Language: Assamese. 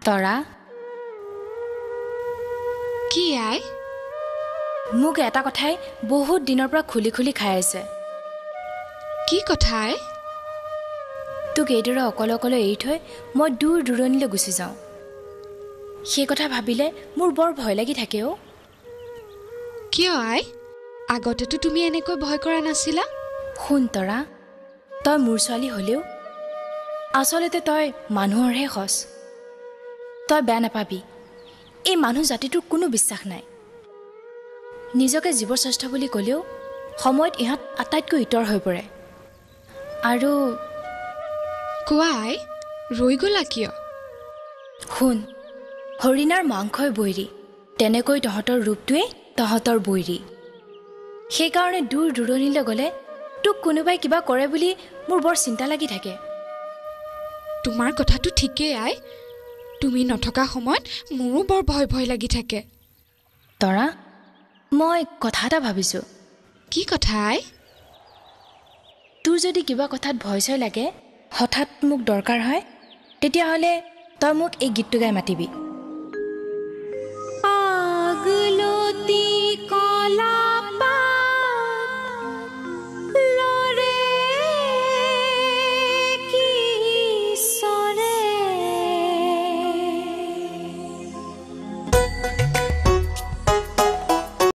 তৰা, কি আই? মোক এটা কথাই বহুত দিনৰ পৰা খুলি খুলি খাই আছে। কি কথা আই? তোক এইদৰে অকলে অকলে এৰি থৈ মই দূৰ দূৰণিলৈ গুচি যাওঁ। সেই কথা ভাবিলে মোৰ বৰ ভয় লাগি থাকে অ'। কিয় আই? আগতেতো তুমি এনেকৈ ভয় কৰা নাছিলা। শুন তৰা, তই মোৰ ছোৱালী হ'লেও আচলতে তই মানুহৰহে সঁচ। তই বেয়া নাপাবি, এই মানুহ জাতিটোৰ কোনো বিশ্বাস নাই। নিজকে জীৱশ্ৰেষ্ঠ বুলি ক'লেও সময়ত ইহঁত আটাইতকৈ ইতৰ হৈ পৰে। আৰু কোৱা আই, ৰৈ গ'লা কিয়? শুন, হৰিণাৰ মাংসই বৈৰী, তেনেকৈ তহঁতৰ ৰূপটোৱে তহঁতৰ বৈৰী। সেইকাৰণে দূৰ দূৰণিলৈ গ'লে তোক কোনোবাই কিবা কৰে বুলি মোৰ বৰ চিন্তা লাগি থাকে। তোমাৰ কথাটো ঠিকেই আই। তুমি নথকা সময়ত মোৰো বৰ ভয় ভয় লাগি থাকে। তৰা, মই কথা এটা ভাবিছোঁ। কি কথা আই? তোৰ যদি কিবা কথাত ভয় চয় লাগে, হঠাৎ মোক দৰকাৰ হয়, তেতিয়াহ'লে তই মোক এই গীতটো গাই মাতিবি।